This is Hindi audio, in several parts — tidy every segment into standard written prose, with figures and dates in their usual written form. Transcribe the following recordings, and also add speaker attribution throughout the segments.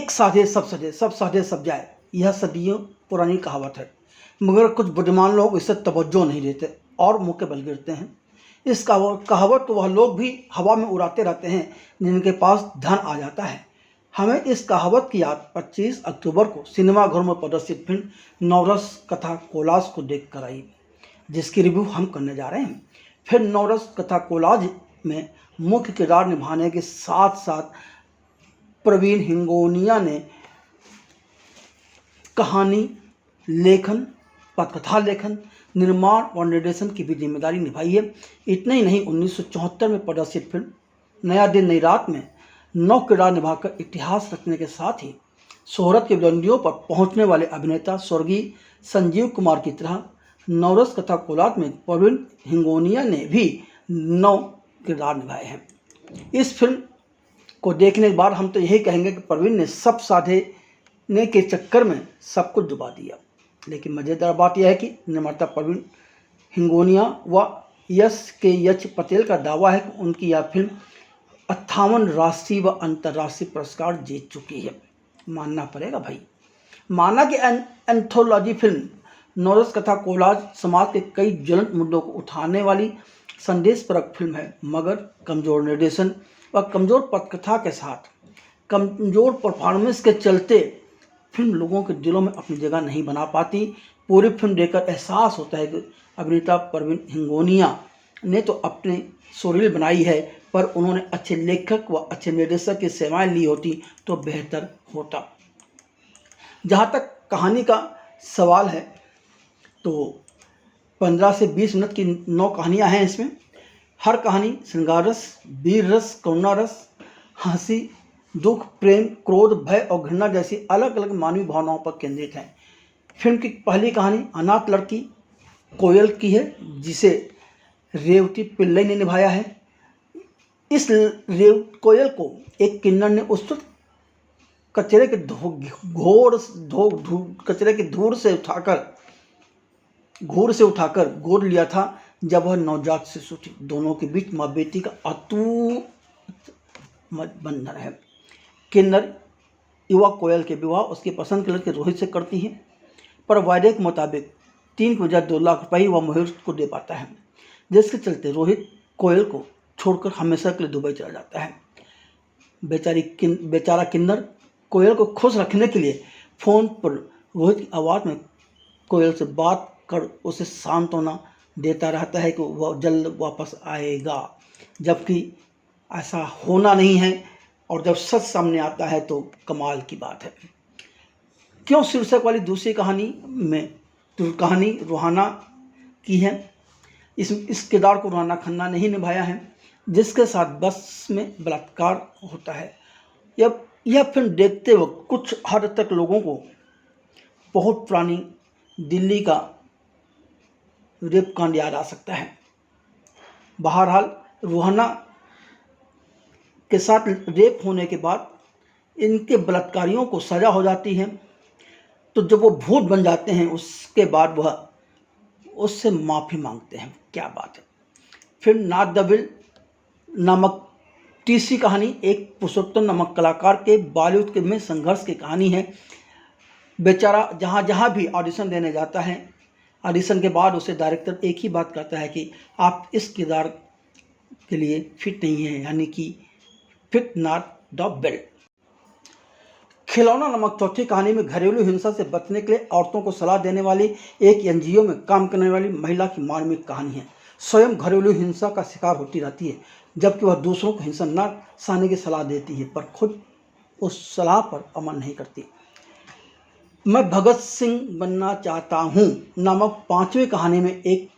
Speaker 1: एक साधे सब सधे, सब साधे सब जाए, यह सदियों पुरानी कहावत है, मगर कुछ बुद्धिमान लोग इसे तवज्जो नहीं देते और मुँह के बल गिरते हैं। इस कहावत को वह लोग भी हवा में उड़ाते रहते हैं जिनके पास धन आ जाता है। हमें इस कहावत की याद 25 अक्टूबर को सिनेमाघरों में प्रदर्शित फिल्म नवरस कथा कोलाज को देख कर आई, जिसकी रिव्यू हम करने जा रहे हैं। फिल्म नवरस कथा कोलाज में मुख्य किरदार निभाने के साथ साथ प्रवीण हिंगोनिया ने कहानी लेखन, पटकथा लेखन, निर्माण और निर्देशन की भी जिम्मेदारी निभाई है। इतना ही नहीं, 1974 में प्रदर्शित फिल्म नया दिन नई रात में 9 किरदार निभाकर इतिहास रचने के साथ ही शोहरत की बुलंदियों पर पहुंचने वाले अभिनेता स्वर्गीय संजीव कुमार की तरह नवरस कथा कोलाज में प्रवीण हिंगोनिया ने भी 9 किरदार निभाए हैं। इस फिल्म को देखने के बाद हम तो यही कहेंगे कि प्रवीण ने सब साधने के चक्कर में सब कुछ डुबा दिया। लेकिन मज़ेदार बात यह है कि निर्माता प्रवीण हिंगोनिया व यच पटेल का दावा है कि उनकी यह फिल्म 58 राष्ट्रीय व अंतर्राष्ट्रीय पुरस्कार जीत चुकी है। मानना पड़ेगा भाई। माना कि एंथोलॉजी फिल्म नवरस कथा कोलाज समाज के कई ज्वलंत मुद्दों को उठाने वाली संदेशपरक फिल्म है, मगर कमज़ोर निर्देशन व कमज़ोर पटकथा के साथ कमज़ोर परफॉर्मेंस के चलते फिल्म लोगों के दिलों में अपनी जगह नहीं बना पाती। पूरी फिल्म देखकर एहसास होता है कि अभिनेता प्रवीण हिंगोनिया ने तो अपने सुरील बनाई है, पर उन्होंने अच्छे लेखक व अच्छे निर्देशक की सेवाएं ली होती तो बेहतर होता। जहाँ तक कहानी का सवाल है तो 15 से 20 मिनट की 9 कहानियाँ हैं इसमें। हर कहानी श्रृंगार रस, वीर रस, करुणा रस, हंसी, दुख, प्रेम, क्रोध, भय और घृणा जैसी अलग अलग मानवीय भावनाओं पर केंद्रित है। फिल्म की पहली कहानी अनाथ लड़की कोयल की है, जिसे रेवती पिल्लई ने निभाया है। इस कोयल को एक किन्नर ने उस कचरे के धूर से उठाकर गोद लिया था जब वह नवजात शिशु थी। दोनों के बीच माँ बेटी का अटूट बंधन है। किन्नर युवा कोयल के विवाह उसकी पसंद के लड़के रोहित से करती है, पर वायदे के मुताबिक 3 की बजाय 2 लाख रुपये वह मोहित को दे पाता है, जिसके चलते कोयल को छोड़कर हमेशा के लिए दुबई चला जाता है। बेचारा किन्नर कोयल को खुश रखने के लिए फ़ोन पर रोहित की आवाज़ में कोयल से बात कर उसे सांत्वना देता रहता है कि वह जल्द वापस आएगा, जबकि ऐसा होना नहीं है और जब सच सामने आता है तो कमाल की बात है। क्यों शीर्षक वाली दूसरी कहानी रूहाना की है। इस किरदार को रूहाना खन्ना ने ही निभाया है, जिसके साथ बस में बलात्कार होता है। यह फिल्म देखते वक्त कुछ हद तक लोगों को बहुत पुरानी दिल्ली का रेप कांड याद आ सकता है। बहरहाल रूहाना के साथ रेप होने के बाद इनके बलात्कारियों को सज़ा हो जाती है, तो जब वो भूत बन जाते हैं उसके बाद वह उससे माफ़ी मांगते हैं। क्या बात है। फिल्म नॉट द विल नामक तीसरी कहानी एक पुरुषोत्तम नामक कलाकार के बॉलीवुड में संघर्ष की कहानी है। बेचारा जहाँ भी ऑडिशन देने जाता है, ऑडिशन के बाद उसे डायरेक्टर एक ही बात कहता है कि आप इस किरदार के लिए फिट नहीं हैं, यानी कि फिट नॉट द बिल। खिलौना नामक चौथी कहानी में घरेलू हिंसा से बचने के लिए औरतों को सलाह देने वाली एक एनजीओ में काम करने वाली महिला की मार्मिक कहानी है। स्वयं घरेलू हिंसा का शिकार होती रहती है, जबकि वह दूसरों को हिंसा न सहने की सलाह देती है, पर खुद उस सलाह पर अमल नहीं करती। मैं भगत सिंह बनना चाहता हूँ नामक 5वीं कहानी में एक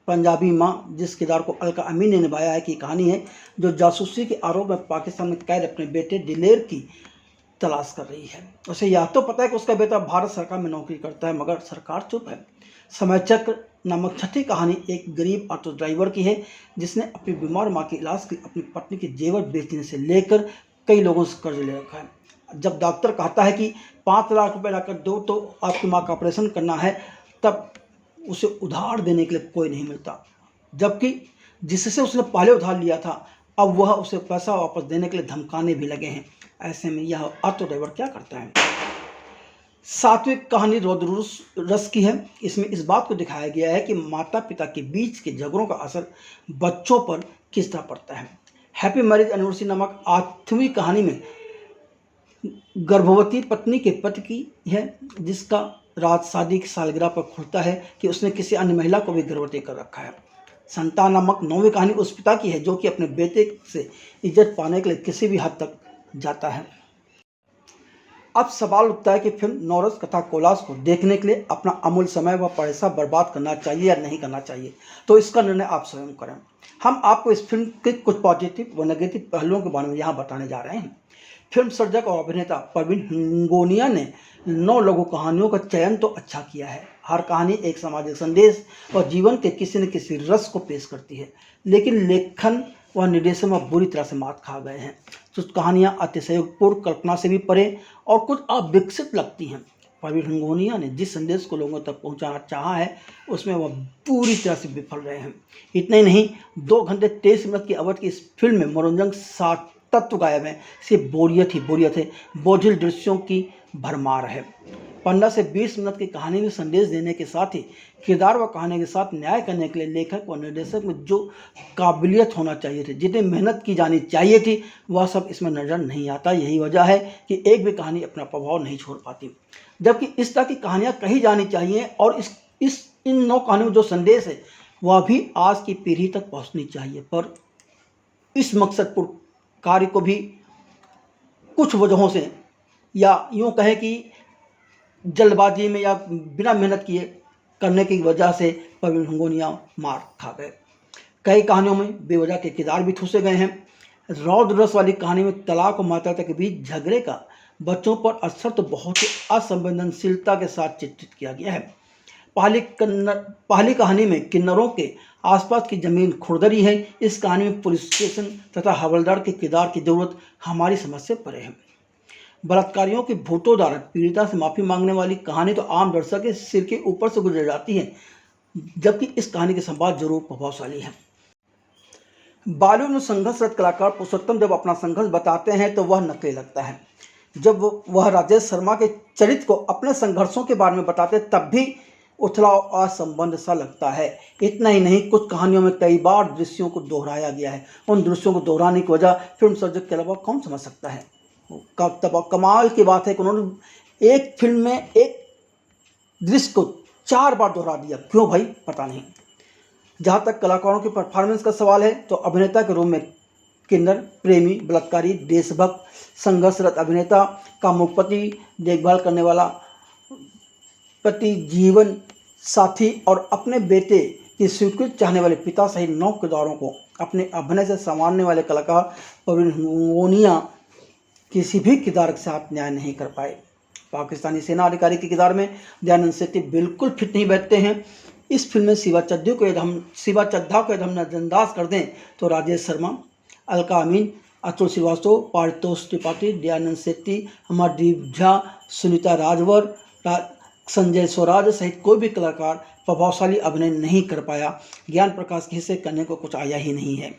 Speaker 1: पंजाबी माँ, जिस किरदार को अलका अमीन ने निभाया है, की कहानी है, जो जासूसी के आरोप में पाकिस्तान में कैद अपने बेटे दिलेर की तलाश कर रही है। उसे यह तो पता है कि उसका बेटा भारत सरकार में नौकरी करता है, मगर सरकार चुप है। समय चक्र नामक छठी कहानी एक गरीब ऑटो ड्राइवर की है, जिसने अपनी बीमार माँ के इलाज के लिए अपनी पत्नी के जेवर बेचने से लेकर कई लोगों से कर्ज ले रखा है। जब डॉक्टर कहता है कि 5 लाख रुपये लाकर दो तो आपकी माँ का ऑपरेशन करना है, तब उसे उधार देने के लिए कोई नहीं मिलता, जबकि जिससे उसने पहले उधार लिया था अब वह उसे पैसा वापस देने के लिए धमकाने भी लगे हैं। ऐसे में यह ऑटो ड्राइवर क्या करता है? सात्विक कहानी रौद्र रस की है। इसमें इस बात को दिखाया गया है कि माता पिता के बीच के झगड़ों का असर बच्चों पर किस तरह पड़ता है। हैप्पी मैरिज एनिवर्सरी नामक 8वीं कहानी में गर्भवती पत्नी के पति की है, जिसका रात शादी की सालगिरह पर खुलता है कि उसने किसी अन्य महिला को भी गर्भवती कर रखा है। संतान नामक 9वीं कहानी उस पिता की है जो कि अपने बेटे से इज्जत पाने के लिए किसी भी हद तक जाता है। अब सवाल उठता है कि फिल्म नौरस कथा कोलाज को देखने के लिए अपना अमूल्य समय व पैसा बर्बाद करना चाहिए या नहीं करना चाहिए। तो इसका निर्णय आप स्वयं करें। हम आपको इस फिल्म के कुछ पॉजिटिव व नेगेटिव पहलुओं के बारे में यहाँ बताने जा रहे हैं। फिल्म सर्जक और अभिनेता प्रवीण हिंगोनिया ने 9 लघु कहानियों का चयन तो अच्छा किया है। हर कहानी एक सामाजिक संदेश और जीवन के किसी न किसी रस को पेश करती है, लेकिन लेखन व निर्देशन में बुरी तरह से मात खा गए हैं। कुछ कहानियाँ अतिशयोक्तिपूर्ण, कल्पना से भी परे और कुछ अविकसित लगती हैं। प्रवीण हिंगोनिया ने जिस संदेश को लोगों तक पहुंचाना चाहा है उसमें वह पूरी तरह से विफल रहे हैं। इतना ही नहीं, 2 घंटे 23 मिनट की अवधि की इस फिल्म में मनोरंजन सात तत्व गायब है। सिर्फ बोरियत है, बोझिल दृश्यों की भरमार है। 15 से 20 मिनट की कहानी में संदेश देने के साथ ही किरदार व कहानी के साथ न्याय करने के लिए लेखक व निर्देशक में जो काबिलियत होना चाहिए थी, जितनी मेहनत की जानी चाहिए थी, वह सब इसमें नजर नहीं आता। यही वजह है कि एक भी कहानी अपना प्रभाव नहीं छोड़ पाती, जबकि इस तरह की कहानियाँ कही जानी चाहिए और इन 9 कहानियों में जो संदेश है वह भी आज की पीढ़ी तक पहुँचनी चाहिए। पर इस मकसदपूर्ण कार्य को भी कुछ वजहों से, या यूँ कहें कि जल्दबाजी में या बिना मेहनत किए करने की वजह से प्रवीण हिंगोनिया मार खा गए। कई कहानियों में बेवजह के किरदार भी ठूसे गए हैं। रौद्र रस वाली कहानी में तलाक और माता के बीच झगड़े का बच्चों पर असर तो बहुत ही असंवेदनशीलता के साथ चित्रित किया गया है। पहली कहानी में किन्नरों के आसपास की जमीन खुरदरी है। इस कहानी में पुलिस स्टेशन तथा हवलदार के किरदार की जरूरत हमारी समझ से परे है। बलात्कारियों के भूतों द्वारा पीड़िता से माफी मांगने वाली कहानी तो आम दर्शक के सिर के ऊपर से गुजर जाती है, जबकि इस कहानी के संवाद जरूर प्रभावशाली है। बॉलीवुड में संघर्षरत कलाकार पुरुषोत्तम जब अपना संघर्ष बताते हैं तो वह नकली लगता है। जब वह राजेश शर्मा के चरित्र को अपने संघर्षों के बारे में बताते तब भी उथला और असंबंध सा लगता है। इतना ही नहीं, कुछ कहानियों में कई बार दृश्यों को दोहराया गया है। उन दृश्यों को दोहराने की वजह फिल्म सर्जक के अलावा कौन समझ सकता है। कमाल की बात है कि उन्होंने एक फिल्म में एक दृश्य को 4 बार दोहरा दिया। क्यों भाई, पता नहीं। जहाँ तक कलाकारों की परफॉर्मेंस का सवाल है तो अभिनेता के रूप में किन्नर, प्रेमी, बलात्कारी, देशभक्त, संघर्षरत अभिनेता, कामुकपति, देखभाल करने वाला पति, जीवन साथी और अपने बेटे की स्वीकृति चाहने वाले पिता सहित 9 किरदारों को अपने अभिनय से संवारने वाले कलाकार प्रवीण हिंगोनिया किसी भी किरदार के साथ न्याय नहीं कर पाए। पाकिस्तानी सेना अधिकारी के किरदार में दयानंद सेठी बिल्कुल फिट नहीं बैठते हैं। इस फिल्म में शिवा चड्ढा को यदि हम नजरअंदाज कर दें तो राजेश शर्मा, अलका अमीन, अतुल श्रीवास्तव, पारितोष त्रिपाठी, दयानंद सेठी, अमरदीप झा, सुनीता राजवर, संजय स्वराज सहित कोई भी कलाकार प्रभावशाली अभिनय नहीं कर पाया। ज्ञान प्रकाश के हिस्से करने को कुछ आया ही नहीं है।